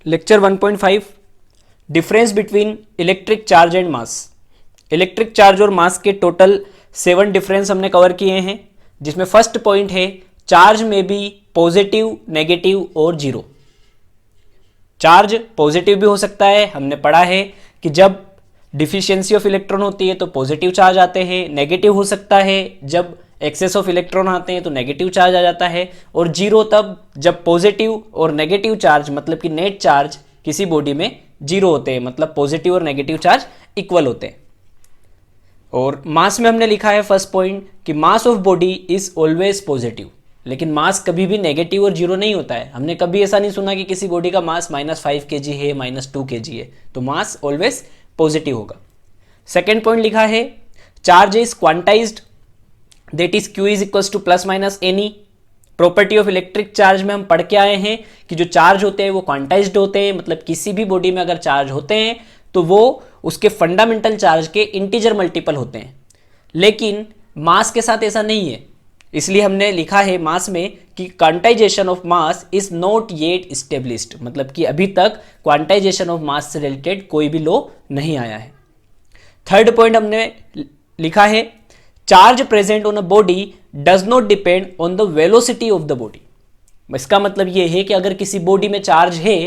Lecture 1.5 difference between electric charge and mass. Electric charge और मास के total 7 difference हमने cover किए हैं, जिसमें फर्स्ट पॉइंट है चार्ज में भी पॉजिटिव, नेगेटिव और जीरो। चार्ज पॉजिटिव भी हो सकता है, हमने पढ़ा है कि जब डिफिशियंसी ऑफ इलेक्ट्रॉन होती है तो पॉजिटिव चार्ज आते हैं। नेगेटिव हो सकता है जब एक्सेस ऑफ इलेक्ट्रॉन आते हैं तो नेगेटिव चार्ज आ जाता है। और जीरो तब जब पॉजिटिव और नेगेटिव चार्ज मतलब कि नेट चार्ज किसी बॉडी में जीरो होते हैं, मतलब पॉजिटिव और नेगेटिव चार्ज इक्वल होते हैं। और मास में हमने लिखा है फर्स्ट पॉइंट कि mass of body is always positive, लेकिन मास कभी भी नेगेटिव और जीरो नहीं होता है। हमने कभी ऐसा नहीं सुना कि किसी बॉडी का मास -5 kg है, -2 kg है, तो मास ऑलवेज पॉजिटिव होगा। सेकेंड पॉइंट लिखा है charge is quantized, that is Q is equals two plus minus any. Property of electric charge में हम पढ़ के आए हैं कि जो चार्ज होते हैं वो क्वांटाइज्ड होते हैं, मतलब किसी भी बॉडी में अगर चार्ज होते हैं तो वो उसके फंडामेंटल चार्ज के इंटीजर मल्टीपल होते हैं। लेकिन मास के साथ ऐसा नहीं है, इसलिए हमने लिखा है मास में कि quantization of mass is not yet established, मतलब कि अभी तक क्वांटाइजेशन ऑफ मास से रिलेटेड कोई भी लॉ नहीं आया है। थर्ड पॉइंट हमने लिखा है charge present on a body does not depend on the velocity of the body. इसका मतलब यह है कि अगर किसी बॉडी में चार्ज है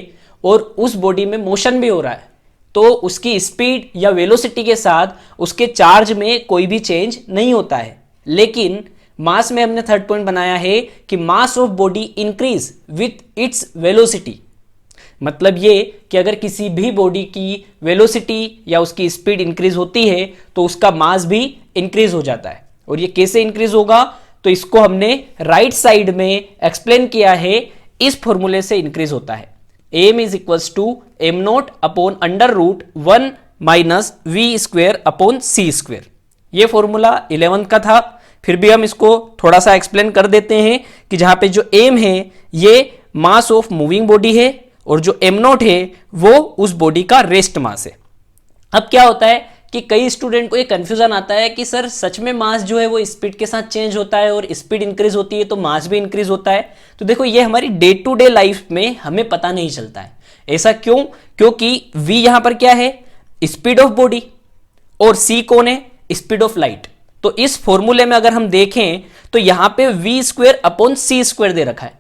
और उस बॉडी में मोशन भी हो रहा है तो उसकी स्पीड या वेलोसिटी के साथ उसके चार्ज में कोई भी चेंज नहीं होता है। लेकिन मास में हमने थर्ड पॉइंट बनाया है कि mass of body increase with its velocity, मतलब ये कि अगर किसी भी बॉडी की वेलोसिटी या उसकी स्पीड इंक्रीज होती है तो उसका मास भी इंक्रीज हो जाता है। और ये कैसे इंक्रीज होगा तो इसको हमने राइट साइड में एक्सप्लेन किया है, इस फॉर्मूले से इंक्रीज होता है। m is equals to M naught upon √1 minus V square upon C square. ये फॉर्मूला 11th का था, फिर भी हम इसको थोड़ा सा एक्सप्लेन कर देते हैं कि जहां पे जो m है ये मास ऑफ मूविंग बॉडी है और जो m नॉट है वो उस बॉडी का रेस्ट मास है। अब क्या होता है कि कई स्टूडेंट को ये कंफ्यूजन आता है कि सर सच में मास जो है वो स्पीड के साथ चेंज होता है और स्पीड इंक्रीज होती है तो मास भी इंक्रीज होता है। तो देखो ये हमारी डे टू डे लाइफ में हमें पता नहीं चलता है। ऐसा क्यों? क्योंकि v यहां पर क्या है, स्पीड ऑफ बॉडी, और c कौन है, स्पीड ऑफ लाइट। तो इस फॉर्मूले में अगर हम देखें तो यहां पे v square upon c square दे रखा है।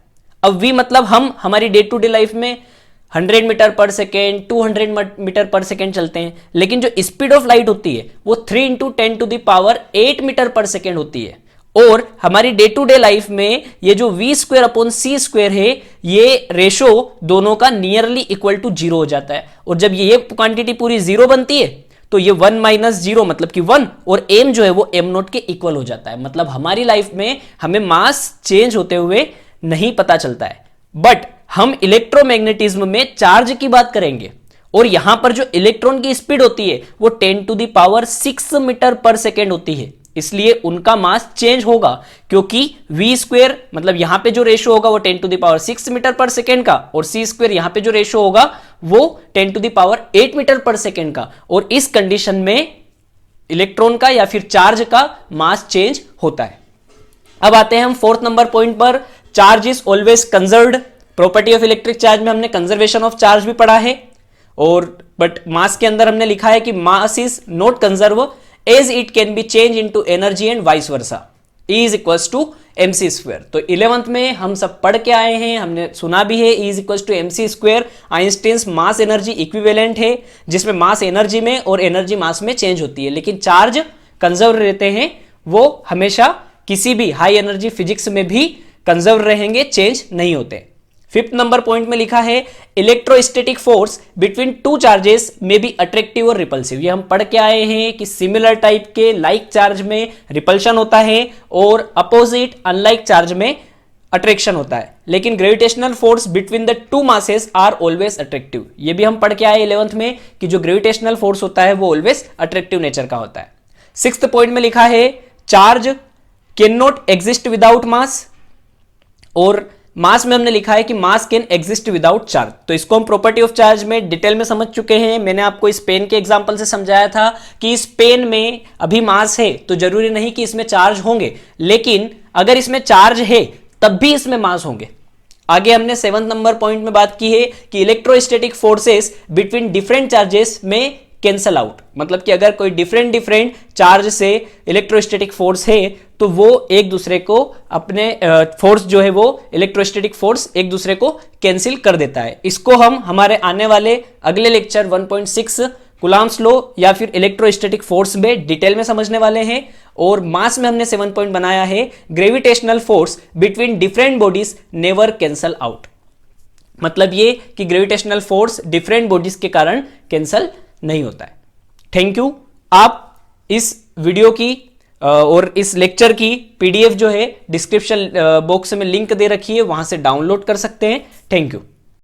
अब v मतलब हम हमारी डे टू डे लाइफ में 100 मीटर पर सेकेंड, 200 मीटर पर सेकेंड चलते हैं, लेकिन जो स्पीड ऑफ लाइट होती है वो 3 × 10⁸ मीटर पर सेकेंड होती है। और हमारी डे टू डे लाइफ में ये जो v square upon c square है ये रेशो दोनों का नियरली इक्वल टू 0 हो जाता है। और जब ये क्वांटिटी पूरी 0 बनती है तो ये 1 - 0 मतलब कि 1, और m जो है वो m नॉट के इक्वल हो जाता है। मतलब हमारी लाइफ में हमें मास चेंज होते हुए नहीं पता चलता है। बट हम इलेक्ट्रोमैग्नेटिज्म में चार्ज की बात करेंगे और यहां पर जो इलेक्ट्रॉन की स्पीड होती है वो 10⁶ मीटर पर सेकेंड होती है, इसलिए उनका मास चेंज होगा क्योंकि v स्क्वायर मतलब यहां पे जो रेशो होगा वो 10⁶ मीटर पर सेकेंड का, और c स्क्वायर यहां पे जो रेशो होगा वो 10⁸ मीटर पर सेकेंड का। और इस कंडीशन में इलेक्ट्रॉन का या फिर चार्ज का मास चेंज होता है। अब आते हैं हम 4th नंबर पॉइंट पर, charge is always conserved. Property of electric charge में हमने कंजर्वेशन ऑफ चार्ज भी पढ़ा है, और बट मास के अंदर हमने लिखा है कि mass is not conserve as it can be change into energy and vice versa, E is equals to mc square. तो 11th में हम सब पढ़ के आए हैं, हमने सुना भी है E is equals to mc square Einstein's mass energy equivalent है, जिसमें मास एनर्जी में और एनर्जी मास में चेंज होती है, लेकिन चार्ज कंजर्व रहते हैं। वो हमेशा किसी भी हाई एनर्जी फिजिक्स में भी कंजर्व रहेंगे, चेंज नहीं होते। 5th नंबर पॉइंट में लिखा है electrostatic force between two charges may be attractive और रिपल्सिव। ये हम पढ़ के आए हैं कि सिमिलर टाइप के लाइक चार्ज में रिपल्शन होता है और अपोजिट अनलाइक चार्ज में अट्रैक्शन होता है, लेकिन gravitational force between the two masses are always attractive. ये भी हम पढ़ के आए 11th में कि जो ग्रेविटेशनल फोर्स होता है वो ऑलवेज अट्रैक्टिव नेचर का होता है। 6th पॉइंट में लिखा है charge can not exist without mass, और मास में हमने लिखा है कि mass can exist without charge. तो इसको हम प्रॉपर्टी ऑफ चार्ज में डिटेल में समझ चुके हैं। मैंने आपको इस पेन के एग्जांपल से समझाया था कि इस पेन में अभी मास है तो जरूरी नहीं कि इसमें चार्ज होंगे, लेकिन अगर इसमें चार्ज है तब भी इसमें मास होंगे। आगे हमने 7th नंबर पॉइंट में बात की है कि electrostatic forces between different charges में कैंसल आउट, मतलब कि अगर कोई डिफरेंट चार्ज से इलेक्ट्रोस्टैटिक फोर्स है तो वो एक दूसरे को अपने फोर्स जो है वो इलेक्ट्रोस्टैटिक फोर्स एक दूसरे को कैंसिल कर देता है। इसको हम हमारे आने वाले अगले लेक्चर 1.6 कूलम्ब्स लॉ या फिर इलेक्ट्रोस्टैटिक फोर्स में डिटेल में समझने वाले हैं। और मास में हमने 7 पॉइंट बनाया है gravitational force between different bodies never cancel out, मतलब ये कि ग्रेविटेशनल फोर्स डिफरेंट बॉडीज के कारण कैंसल नहीं होता है। Thank you. आप इस वीडियो की और इस लेक्चर की पीडीएफ जो है डिस्क्रिप्शन बॉक्स में लिंक दे रखी है, वहां से डाउनलोड कर सकते हैं। Thank you.